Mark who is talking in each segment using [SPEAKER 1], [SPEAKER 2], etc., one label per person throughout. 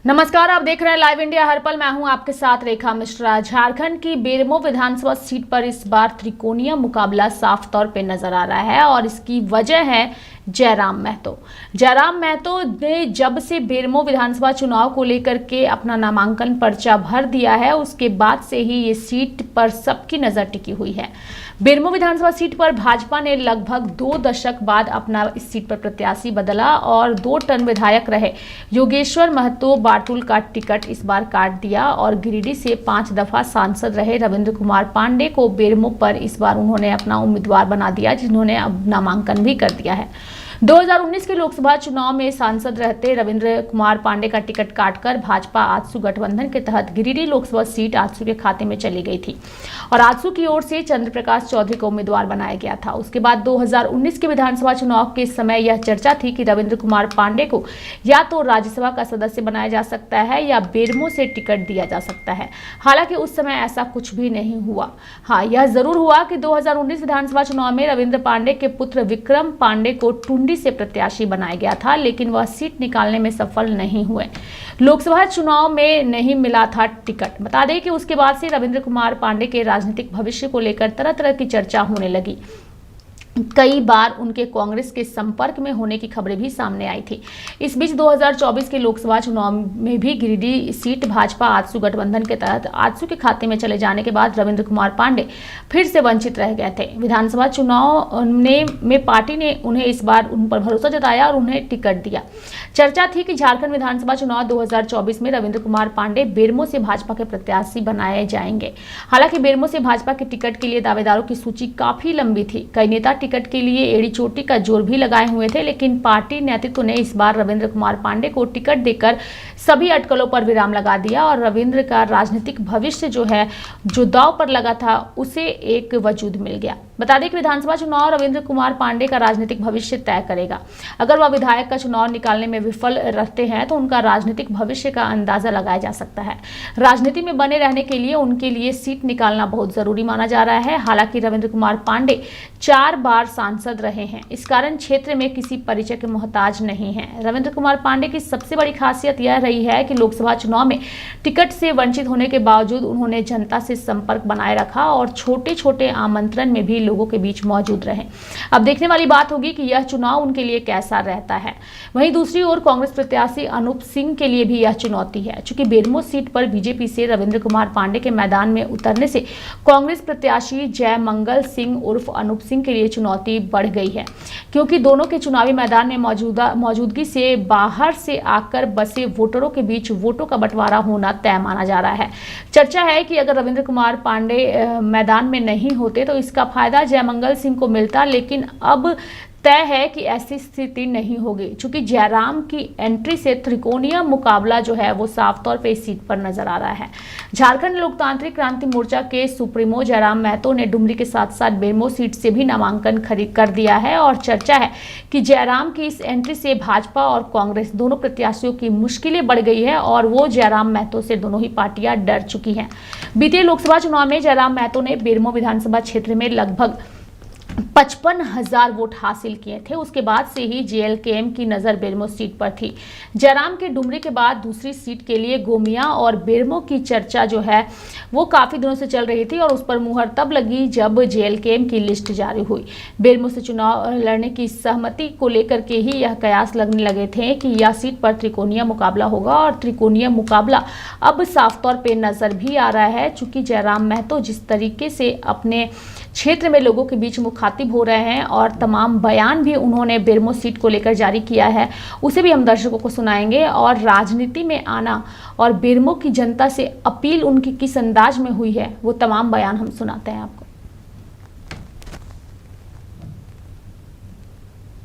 [SPEAKER 1] नमस्कार, आप देख रहे हैं लाइव इंडिया हर पल। मैं हूं आपके साथ रेखा मिश्रा। झारखंड की बेरमो विधानसभा सीट पर इस बार त्रिकोणीय मुकाबला साफ तौर पे नजर आ रहा है और इसकी वजह है जयराम महतो। जयराम महतो ने जब से बेरमो विधानसभा चुनाव को लेकर के अपना नामांकन पर्चा भर दिया है, उसके बाद से ही ये सीट पर सबकी नजर टिकी हुई है। बेरमो विधानसभा सीट पर भाजपा ने लगभग 2 दशक बाद अपना इस सीट पर प्रत्याशी बदला और 2 टर्म विधायक रहे योगेश्वर महतो बाटुल का टिकट इस बार काट दिया और गिरिडीह से 5 दफा सांसद रहे रविंद्र कुमार पांडे को बेरमो पर इस बार उन्होंने अपना उम्मीदवार बना दिया, जिन्होंने अब नामांकन भी कर दिया है। 2019 के लोकसभा चुनाव में सांसद रहते रविंद्र कुमार पांडे का टिकट काटकर भाजपा आजसू गठबंधन के तहत गिरिडीह लोकसभा सीट आजसू के खाते में चली गई थी और आजसू की ओर से चंद्र प्रकाश चौधरी को उम्मीदवार बनाया गया था। उसके बाद 2019 के विधानसभा चुनाव के समय यह चर्चा थी कि रविंद्र कुमार पांडे को या तो राज्यसभा का सदस्य बनाया जा सकता है या बेरमो से टिकट दिया जा सकता है। हालांकि उस समय ऐसा कुछ भी नहीं हुआ। हाँ, यह जरूर हुआ कि 2019 विधानसभा चुनाव में रविंद्र पांडे के पुत्र विक्रम पांडे को से प्रत्याशी बनाया गया था, लेकिन वह सीट निकालने में सफल नहीं हुए। लोकसभा चुनाव में नहीं मिला था टिकट। बता दें कि उसके बाद से रविंद्र कुमार पांडे के राजनीतिक भविष्य को लेकर तरह तरह की चर्चा होने लगी। कई बार उनके कांग्रेस के संपर्क में होने की खबरें भी सामने आई थी। इस बीच 2024 के लोकसभा चुनाव में भी गिरिडीह सीट भाजपा आजसू गठबंधन के तहत आजसू के खाते में चले जाने के बाद रविंद्र कुमार पांडे फिर से वंचित रह गए थे। विधानसभा चुनाव में पार्टी ने उन्हें इस बार उन पर भरोसा जताया और उन्हें टिकट दिया। चर्चा थी कि झारखंड विधानसभा चुनाव 2024 में रविंद्र कुमार पांडे बेरमो से भाजपा के प्रत्याशी बनाए जाएंगे। हालांकि बेरमो से भाजपा के टिकट के लिए दावेदारों की सूची काफी लंबी थी। कई नेता टिकट के लिए एड़ी चोटी का जोर भी लगाए हुए थे, लेकिन पार्टी नेतृत्व ने इस बार रविंद्र कुमार पांडे को टिकट देकर सभी अटकलों पर विराम लगा दिया और रविंद्र का राजनीतिक भविष्य जो दांव पर लगा था, उसे एक वजूद मिल गया। बता दें कि विधानसभा चुनाव रविंद्र कुमार पांडे का राजनीतिक भविष्य तय करेगा। अगर वह विधायक का चुनाव निकालने में विफल रहते हैं तो उनका राजनीतिक भविष्य का अंदाजा लगाया जा सकता है। राजनीति में बने रहने के लिए उनके लिए सीट निकालना बहुत जरूरी माना जा रहा है। हालांकि रविंद्र कुमार पांडे 4 बार सांसद रहे हैं, इस कारण क्षेत्र में किसी परिचय के मोहताज नहीं है। रविंद्र कुमार पांडे की सबसे बड़ी खासियत यह रही है कि लोकसभा चुनाव में टिकट से वंचित होने के बावजूद उन्होंने जनता से संपर्क बनाए रखा और छोटे छोटे आमंत्रण में भी लोगों के बीच मौजूद रहे। अब देखने वाली बात होगी कि यह चुनाव उनके लिए कैसा रहता है। वहीं दूसरी ओर कांग्रेस प्रत्याशी अनूप सिंह के लिए भी यह चुनौती है। चूंकि बेरमो सीट पर बीजेपी से रविंद्र कुमार पांडे के मैदान में उतरने से कांग्रेस प्रत्याशी जयमंगल सिंह उर्फ अनूप सिंह के लिए चुनौती बढ़ गई है, क्योंकि दोनों के चुनावी मैदान में मौजूदगी से बाहर से आकर बसे वोटरों के बीच वोटों का बंटवारा होना तय माना जा रहा है। चर्चा है कि अगर रविंद्र कुमार पांडे मैदान में नहीं होते तो इसका फायदा जयमंगल सिंह को मिलता, लेकिन अब तय है कि ऐसी स्थिति नहीं होगी। चूंकि जयराम की एंट्री से त्रिकोणीय मुकाबला वो साफ तौर पे इस सीट पर नजर आ रहा है। झारखंड लोकतांत्रिक क्रांति मोर्चा के सुप्रीमो जयराम महतो ने डुमरी के साथ साथ बेरमो सीट से भी नामांकन खरीद कर दिया है और चर्चा है कि जयराम की इस एंट्री से भाजपा और कांग्रेस दोनों प्रत्याशियों की मुश्किलें बढ़ गई है और वो जयराम महतो से दोनों ही पार्टियां डर चुकी हैं। बीते लोकसभा चुनाव में जयराम महतो ने बेरमो विधानसभा क्षेत्र में लगभग 55,000 वोट हासिल किए थे। उसके बाद से ही जेएलकेएम की नजर बेरमो सीट पर थी। जयराम के डुमरी के बाद दूसरी सीट के लिए गोमिया और बेरमो की चर्चा वो काफी दिनों से चल रही थी और उस पर मुहर तब लगी जब जेएलकेएम की लिस्ट जारी हुई। बेरमो से चुनाव लड़ने की सहमति को लेकर के ही यह कयास लगने लगे थे कि यह सीट पर त्रिकोणीय मुकाबला होगा और त्रिकोणीय मुकाबला अब साफ तौर पे नजर भी आ रहा है। चूंकि जयराम महतो जिस तरीके से अपने क्षेत्र में लोगों के बीच मुखातिब हो रहे हैं और तमाम बयान भी उन्होंने बेरमो सीट को लेकर जारी किया है, उसे भी हम दर्शकों को सुनाएंगे और राजनीति में आना और बेरमो की जनता से अपील उनकी किस अंदाज में हुई है वो तमाम बयान हम सुनाते हैं आपको।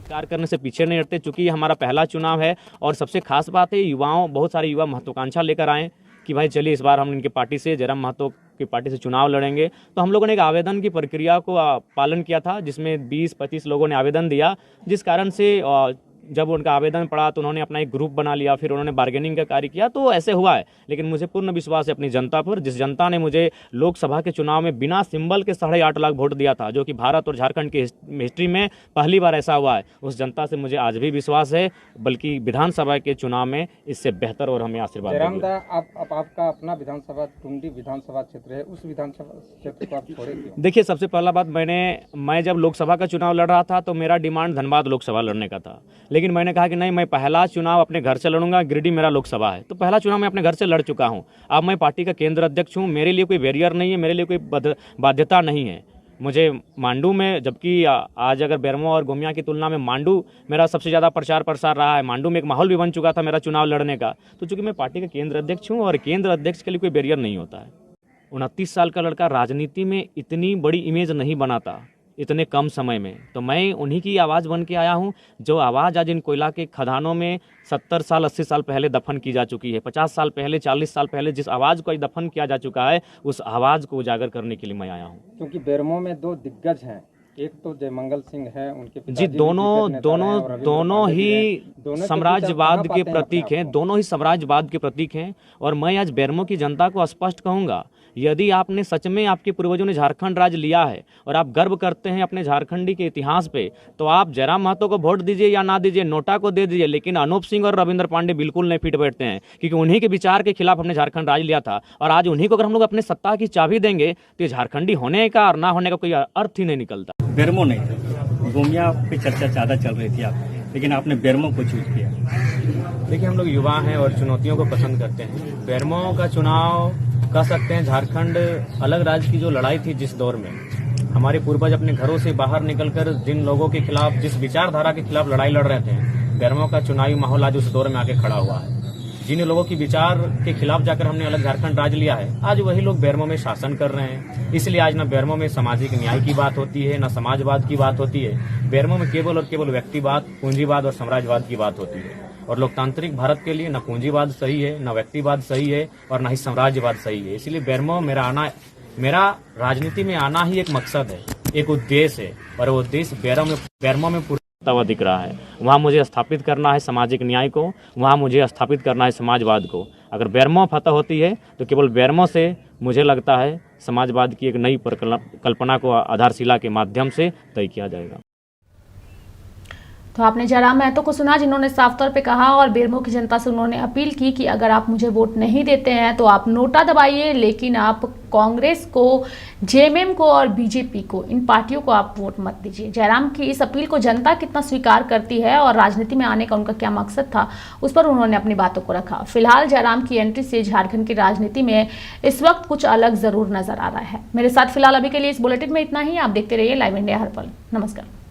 [SPEAKER 2] कार्य करने से पीछे नहीं हटते, चूंकि हमारा पहला चुनाव है और सबसे खास बात है बहुत सारे युवा महत्वाकांक्षा लेकर आए कि भाई चलिए इस बार हम इनके पार्टी से जयराम महतो की पार्टी से चुनाव लड़ेंगे। तो हम लोगों ने एक आवेदन की प्रक्रिया को पालन किया था, जिसमें 20-25 लोगों ने आवेदन दिया, जिस कारण से जब उनका आवेदन पड़ा तो उन्होंने अपना एक ग्रुप बना लिया, फिर उन्होंने बार्गेनिंग का कार्य किया, तो ऐसे हुआ है। लेकिन मुझे पूर्ण विश्वास है अपनी जनता पर, जिस जनता ने मुझे लोकसभा के चुनाव में बिना सिंबल के 8.5 लाख वोट दिया था, जो कि भारत और झारखंड की हिस्ट्री में पहली बार ऐसा हुआ है, उस जनता से मुझे आज भी विश्वास है, बल्कि विधानसभा के चुनाव में इससे बेहतर और हमें आशीर्वाद
[SPEAKER 3] जयराम
[SPEAKER 2] देंगे।
[SPEAKER 3] दा, आपका अपना विधानसभा टुंडी विधानसभा क्षेत्र है, उस विधानसभा क्षेत्र को आप छोड़े क्यों?
[SPEAKER 2] देखिए, सबसे पहला बात, मैं जब लोकसभा का चुनाव लड़ रहा था तो मेरा डिमांड धनबाद लोकसभा लड़ने का था, लेकिन मैंने कहा कि नहीं, मैं पहला चुनाव अपने घर से लड़ूंगा, गिरिडीह मेरा लोकसभा है, तो पहला चुनाव मैं अपने घर से लड़ चुका हूं। अब मैं पार्टी का केंद्र अध्यक्ष हूं, मेरे लिए कोई बैरियर नहीं है, मेरे लिए कोई बाध्यता नहीं है। मुझे मांडू में, जबकि आज अगर बेरमो और गोमिया की तुलना में मांडू मेरा सबसे ज़्यादा प्रचार प्रसार रहा है, मांडू में एक माहौल भी बन चुका था मेरा चुनाव लड़ने का, तो चूंकि मैं पार्टी का केंद्र अध्यक्ष हूँ और केंद्र अध्यक्ष के लिए कोई बैरियर नहीं होता है। 29 साल का लड़का राजनीति में इतनी बड़ी इमेज नहीं बनाता इतने कम समय में, तो मैं उन्हीं की आवाज़ बन के आया हूं, जो आवाज़ आज इन कोयला के खदानों में 70 साल 80 साल पहले दफन की जा चुकी है, 50 साल पहले 40 साल पहले जिस आवाज़ को दफन किया जा चुका है, उस आवाज़ को उजागर करने के लिए मैं आया हूं।
[SPEAKER 3] क्योंकि बेरमो में 2 दिग्गज हैं, एक तो जयमंगल सिंह है, उनके
[SPEAKER 2] जी,
[SPEAKER 3] पिताजी भी
[SPEAKER 2] दोनों
[SPEAKER 3] दिग्गज नेता हैं, और रविंद्र
[SPEAKER 2] दोनों
[SPEAKER 3] पांडे भी
[SPEAKER 2] ही
[SPEAKER 3] हैं। दोनों के
[SPEAKER 2] साम्राज्यवाद
[SPEAKER 3] पिता
[SPEAKER 2] के
[SPEAKER 3] कहाँ पाते
[SPEAKER 2] प्रतीक
[SPEAKER 3] अपने
[SPEAKER 2] हैं,
[SPEAKER 3] आप को?
[SPEAKER 2] दोनों ही साम्राज्यवाद के प्रतीक हैं। और मैं आज बेरमो की जनता को स्पष्ट कहूंगा, यदि आपने सच में, आपके पूर्वजों ने झारखंड राज्य लिया है और आप गर्व करते हैं अपने झारखंडी के इतिहास पे, तो आप जयराम महतो को वोट दीजिए या ना दीजिए, नोटा को दे दीजिए, लेकिन अनूप सिंह और रविंद्र पांडे बिल्कुल नहीं फिट बैठते हैं, क्योंकि उन्हीं के विचार के खिलाफ हमने झारखंड राज्य लिया था। और आज उन्हीं को अगर हम लोग अपने सत्ता की चाबी देंगे तो ये झारखंडी होने का और ना होने का कोई अर्थ ही नहीं निकलता।
[SPEAKER 4] बेरमो नहीं था, गोमिया पे चर्चा ज़्यादा चल रही थी आप, लेकिन आपने बेरमो को चूज किया।
[SPEAKER 2] देखिए, हम लोग युवा हैं और चुनौतियों को पसंद करते हैं। बेरमो का चुनाव कह सकते हैं, झारखंड अलग राज्य की जो लड़ाई थी, जिस दौर में हमारे पूर्वज अपने घरों से बाहर निकलकर जिन लोगों के खिलाफ, जिस विचारधारा के खिलाफ लड़ाई लड़ रहे थे, बेरमो का चुनावी माहौल आज उस दौर में आके खड़ा हुआ है। जिन लोगों की विचार के खिलाफ जाकर हमने अलग झारखंड राज्य लिया है, आज वही लोग बेरमो में शासन कर रहे हैं। इसलिए आज न बेरमो में सामाजिक न्याय की बात होती है, न समाजवाद की बात होती है। बेरमो में केवल और केवल व्यक्तिवाद, पूंजीवाद और साम्राज्यवाद की बात होती है। और लोकतांत्रिक भारत के लिए न पूंजीवाद सही है, न व्यक्तिवाद सही है, और न ही साम्राज्यवाद सही है। इसलिए बेरमो मेरा राजनीति में आना ही एक मकसद है, एक उद्देश्य है, और वो उद्देश्य बेरमो में पूरा हुआ दिख रहा है। वहाँ मुझे स्थापित करना है सामाजिक न्याय को, वहाँ मुझे स्थापित करना है समाजवाद को। अगर बेरमो फतह होती है तो केवल बेरमो से मुझे लगता है समाजवाद की एक नई कल्पना को आधारशिला के माध्यम से तय किया जाएगा।
[SPEAKER 1] तो आपने जयराम महतो को सुना, जिन्होंने साफ तौर पे कहा और बेरमो की जनता से उन्होंने अपील की कि अगर आप मुझे वोट नहीं देते हैं तो आप नोटा दबाइए, लेकिन आप कांग्रेस को, जेएमएम को और बीजेपी को, इन पार्टियों को आप वोट मत दीजिए। जयराम की इस अपील को जनता कितना स्वीकार करती है और राजनीति में आने का उनका क्या मकसद था, उस पर उन्होंने अपनी बातों को रखा। फिलहाल जयराम की एंट्री से झारखंड की राजनीति में इस वक्त कुछ अलग जरूर नजर आ रहा है। मेरे साथ फिलहाल अभी के लिए इस बुलेटिन में इतना ही। आप देखते रहिए लाइव इंडिया हर पल। नमस्कार।